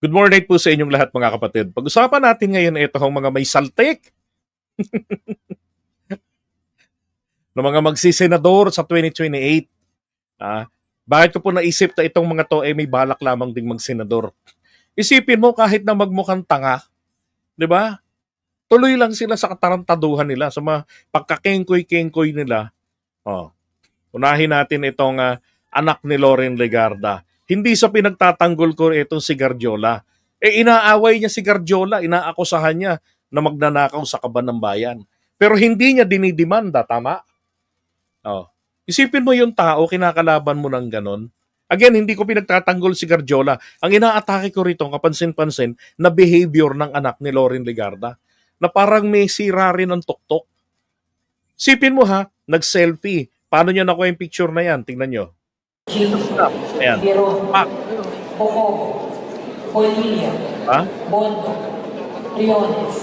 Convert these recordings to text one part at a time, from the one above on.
Good morning po sa inyong lahat mga kapatid. Pag-usapan natin ngayon itong mga may saltik na mga magsisenador sa 2028. Ah, bakit ko po naisip na itong mga to ay may balak lamang ding magsenador? Isipin mo kahit na magmukhang tanga, di ba? Tuloy lang sila sa katarantaduhan nila, sa mga pagkakengkoy-kengkoy nila. Oh, unahin natin itong anak ni Loren Legarda. Hindi sa pinagtatanggol ko itong si Garjola. Inaaway niya si Garjola, inaakusahan niya na magnanakaw sa kaban ng bayan. Pero hindi niya dinidimanda, tama? Oh. Isipin mo yung tao, kinakalaban mo ng ganon. Again, hindi ko pinagtatanggol si Garjola. Ang inaatake ko rito, kapansin-pansin, na behavior ng anak ni Loren Legarda. Na parang may sira rin ng tuktok. Isipin mo ha, nag-selfie. Paano niya nakuha yung picture na yan? Tingnan nyo. Ayan. Pak. Ha? Bondo, Riones,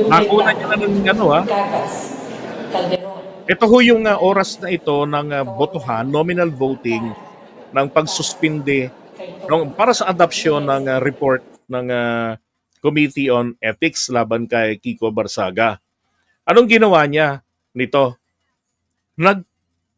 Nakuha niya na ng ano ha? Calderon. Ito ho yung oras na ito ng botohan, nominal voting, ng pagsuspinde para sa adoption ng report ng Committee on Ethics laban kay Kiko Barsaga. Anong ginawa niya nito?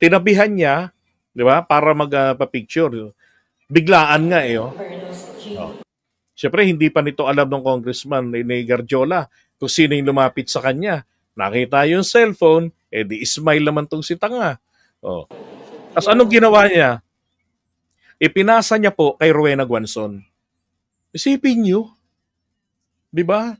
Tinabihan niya, di ba, para magpa-picture. Biglaan nga eh. Oh. Siyempre, hindi pa nito alam ng congressman ni Garjola kung sino yung lumapit sa kanya. Nakita yung cellphone, di-smile naman tong si tanga. Oh. Tapos anong ginawa niya? Ipinasa niya po kay Rowena Guanzon. Isipin niyo, di ba?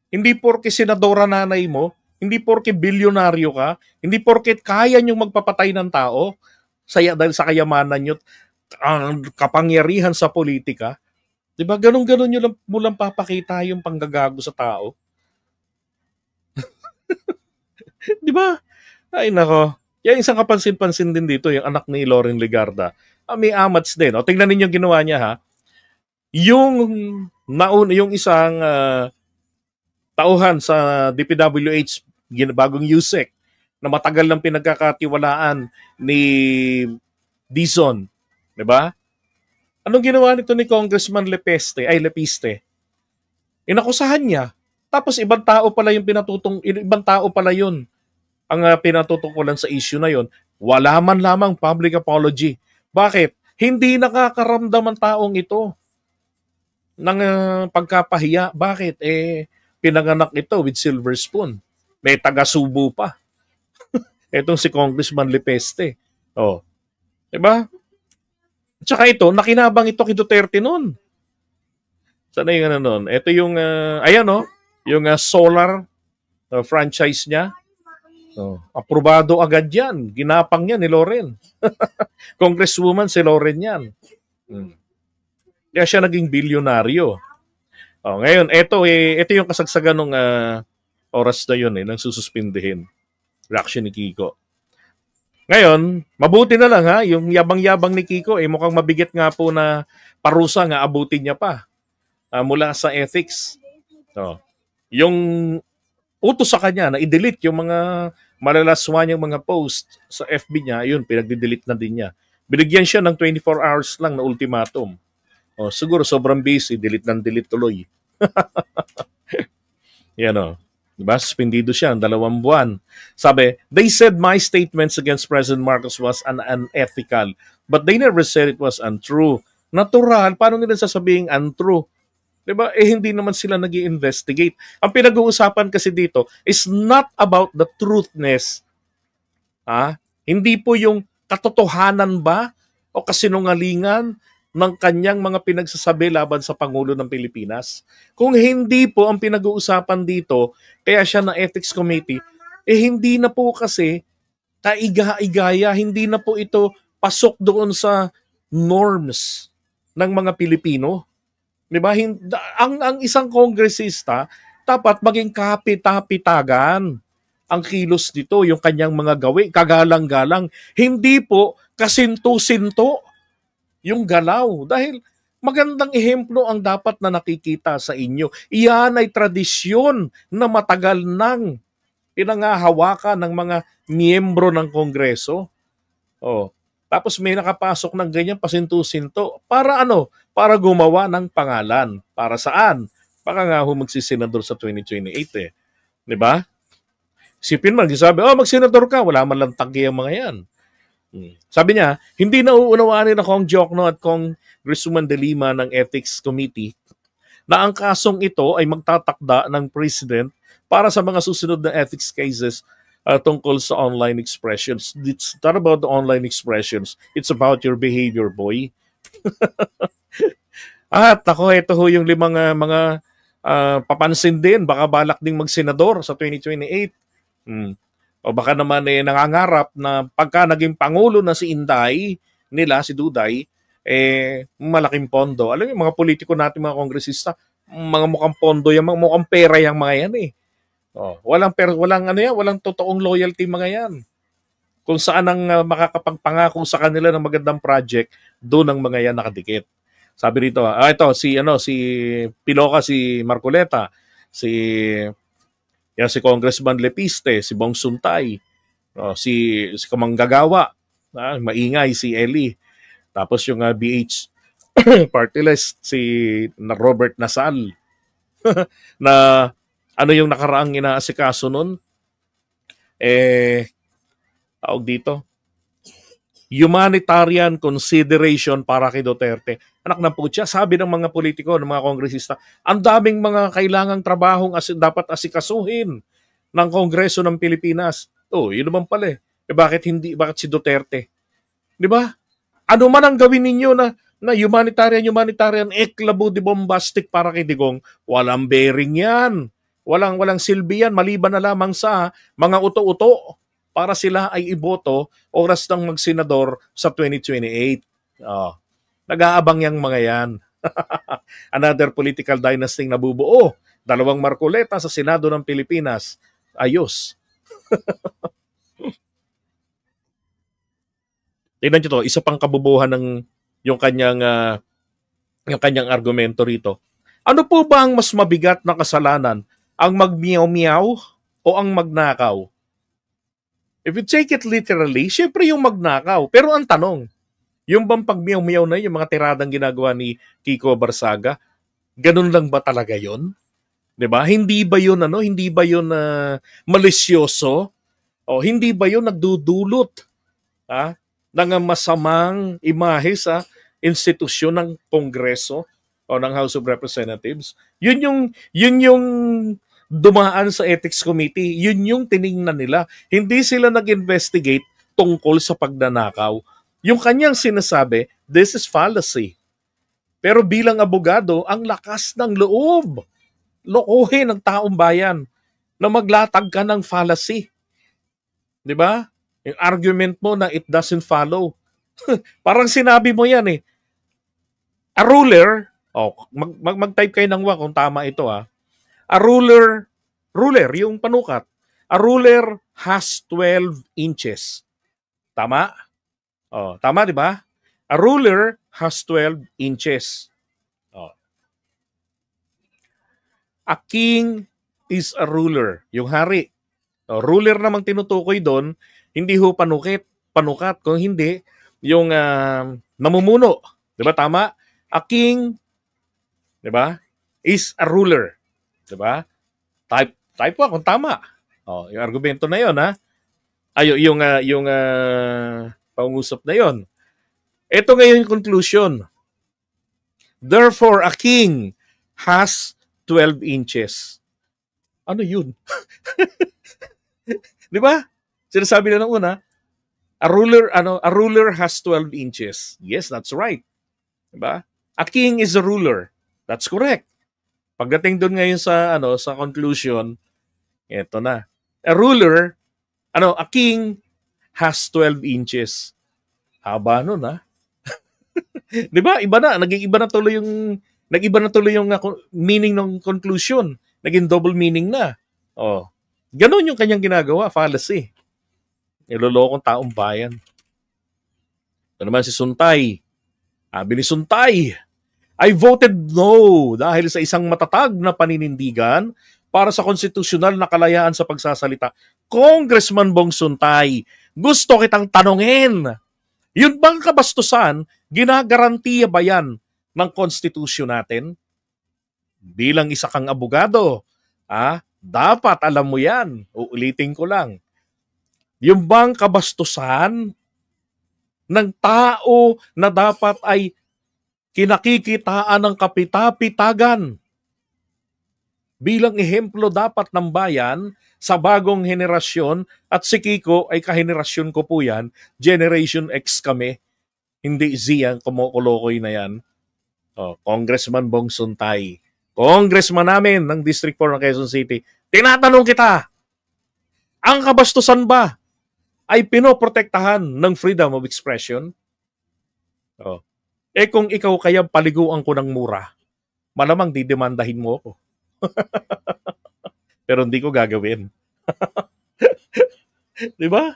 Hindi porke senadora nanay mo, hindi porke bilyonaryo ka, hindi porke kaya niyong magpapatay ng tao dahil sa kayamanan niyo, ang kapangyarihan sa politika. Di ba? Ganun-ganun nyo lang, mo lang papakita yung panggagago sa tao. Di ba? Ay nako. Yan isang kapansin-pansin din dito, yung anak ni Loren Legarda. May amats din. O, tingnan ninyo yung ginawa niya ha. Yung isang tauhan sa DPWH, bagong USEC, na matagal ng pinagkakatiwalaan ni Dizon. Di ba? Anong ginawa nito ni Congressman Lepiste? Inakusahan niya. Tapos ibang tao pala yun ang pinatutungkulan sa issue na yun. Wala man lamang public apology. Bakit? Hindi nakakaramdam ang taong ito ng pagkapahiya. Bakit? Pinanganak ito with silver spoon. May taga-subo pa. Itong si Congressman Lepiste. Oh. Diba? Tsaka ito, nakinabang ito kay Duterte noon. Sana yung ano noon? Ito yung, ayan o, yung solar franchise niya. Aprobado agad yan. Ginapang yan ni Loren. Congresswoman si Loren yan. Kaya siya naging bilyonaryo. Ngayon, ito yung kasagsagan ng oras na yun, nang sususpindihin. Reaction ni Kiko. Ngayon, mabuti na lang ha, yung yabang-yabang ni Kiko, mukhang mabigat nga po na parusa nga abutin niya pa mula sa ethics. Yung utos sa kanya na i-delete yung mga malalaswa niyang mga post sa FB niya, yun, pinag-delete na din niya. Binigyan siya ng 24 hours lang na ultimatum. Siguro sobrang busy, delete tuloy. Yan o. Diba? Suspendido siya ng 2 buwan. Sabi, they said my statements against President Marcos was unethical, but they never said it was untrue. Natural, paano nila sasabing untrue? Diba? Hindi naman sila nag-i-investigate. Ang pinag-uusapan kasi dito is not about the truthness. Hindi po yung katotohanan ba o kasinungalingan ng kanyang mga pinagsasabi laban sa Pangulo ng Pilipinas. Kung hindi po ang pinag-uusapan dito, kaya siya na Ethics Committee, hindi na po kasi kaiga-igaya, hindi na po ito pasok doon sa norms ng mga Pilipino. Diba? Ang isang kongresista, dapat maging kapit-kapitagan ang kilos dito, yung kanyang mga gawi, kagalang-galang. Hindi po kasinto-sinto yung galaw. Dahil magandang ehemplo ang dapat na nakikita sa inyo. Iyan ay tradisyon na matagal nang pinangahawakan ng mga miyembro ng Kongreso. Tapos may nakapasok ng ganyan pasinto-sinto. Para ano? Para gumawa ng pangalan. Para saan? Baka nga ho magsisenador sa 2028 eh. Di ba? Sipin man, sabi, magsenador ka. Wala man lang tanggi ang mga yan. Sabi niya, hindi nauunawaan ni na Kong Diokno at Kong Grisuman de Lima ng Ethics Committee na ang kasong ito ay magtatakda ng President para sa mga susunod na ethics cases tungkol sa online expressions. It's not about the online expressions. It's about your behavior, boy. At ako, ito ho yung limang mga papansin din. Baka balak ding magsenador sa 2028. O baka naman nangangarap na pagka naging pangulo na si Inday, nila, si Duday, malaking pondo. Alam mo, yung mga politiko natin, mga kongresista, mga mukhang pondo yan, mukhang pera yung mga yan eh. Walang totoong loyalty mga yan. Kung saan ang makakapagpangako sa kanila ng magandang project, doon ang mga yan nakadikit. Sabi rito, ito si Piloca, si Marcoleta, si Congressman Lepiste, si Bong Suntay, si Kamanggagawa, maingay si Eli. Tapos yung BH party list, si Robert Nasal. Na ano yung nakaraang inaasikaso nun? Tawag dito, humanitarian consideration para kay Duterte. Anak ng putya, sabi ng mga politiko, ng mga kongresista, ang daming mga kailangang trabahong dapat asikasuhin ng Kongreso ng Pilipinas. Yun naman pala eh. Bakit si Duterte? Di ba? Ano man ang gawin ninyo na humanitarian, eklabo di bombastic para kay Digong, walang bearing yan. Walang silbi yan, maliban na lamang sa mga uto-uto para sila ay iboto oras ng magsenador sa 2028. Nag-aabang yang mga yan. Another political dynasty nabubuo. 2 Marcoleta sa Senado ng Pilipinas. Ayos. Tingnan nyo to, isa pang kabubuhan ng yung kanyang argumento rito. Ano po ba ang mas mabigat na kasalanan? Ang magmiyaw-miyaw o ang magnakaw? If you take it literally, syempre yung magnakaw. Pero ang tanong, yung bang pagmiyaw-miyaw na yung mga tiradang ginagawa ni Kiko Barsaga, ganun lang ba talaga yun? 'Di ba? Hindi ba yun malisyoso? O hindi ba yun nagdudulot ng masamang imahe sa institusyon ng Kongreso o ng House of Representatives? Yun yung dumaan sa Ethics Committee. Yun yung tiningnan nila. Hindi sila nag-investigate tungkol sa pagnanakaw. Yung kanyang sinasabi, this is fallacy. Pero bilang abogado, ang lakas ng loob. Lokohin ng taong bayan na maglatag ka ng fallacy. Di ba? Yung argument mo na it doesn't follow. Parang sinabi mo yan eh. A ruler, mag-type kayo ng kung tama ito A ruler, yung panukat. A ruler has 12 inches. Tama? Tama, di ba? A ruler has 12 inches. A king is a ruler. Yung hari. Ruler namang tinutukoy doon, hindi ho panukat. Kung hindi, yung namumuno. Di ba? Tama? A king, di ba, is a ruler. Diba? Type po kung tama. Yung argumento na 'yon yung pangusap na 'yon. Ito ngayon yung conclusion. Therefore, a king has 12 inches. Ano yun? Di ba? Sinasabi na ng una, a ruler has 12 inches. Yes, that's right. Di ba? A king is a ruler. That's correct. Pagdating doon ngayon sa conclusion, eto na. A king has 12 inches. Haba nun 'Di ba? Nag-iba na tuloy yung meaning ng conclusion. Naging double meaning na. Ganon yung kanyang ginagawa, fallacy. Nilolokong taong bayan. Ito naman si Suntay. Sabi ni Suntay, I voted no dahil sa isang matatag na paninindigan para sa konstitusyonal na kalayaan sa pagsasalita. Congressman Bong Suntay, gusto kitang tanungin. Yun bang kabastusan, ginagarantiya ba yan ng konstitusyon natin? Bilang isa kang abogado, dapat alam mo yan. Uulitin ko lang. Yung bang kabastusan ng tao na dapat ay kinakikitaan ng kapitapitagan bilang ehemplo dapat ng bayan sa bagong henerasyon, at si Kiko ay kahenerasyon ko po yan, Generation X kami, hindi Z yan, kumukulokoy na yan. Congressman Bong Suntay, congressman namin ng District 4 ng Quezon City, tinatanong kita, ang kabastusan ba ay pinoprotektahan ng freedom of expression? Kung ikaw kaya paliguan ko ng mura, malamang didemandahin mo ako. Pero hindi ko gagawin. Di ba?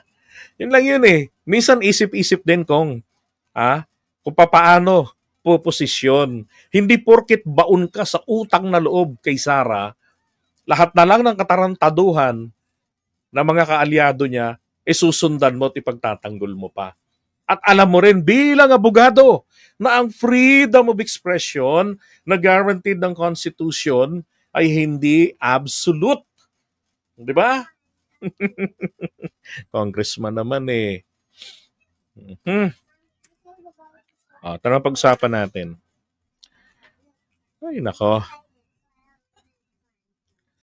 Yun lang yun eh. Minsan isip-isip din kung papaano poposisyon. Hindi porket baon ka sa utang na loob kay Sara, lahat na lang ng katarantaduhan ng mga kaalyado niya, susundan mo at ipagtatanggol mo pa. At alam mo rin bilang abogado na ang freedom of expression na guaranteed ng Constitution ay hindi absolute. Di ba? Congressman naman eh. Tara pag-usapan natin. Ay, nako.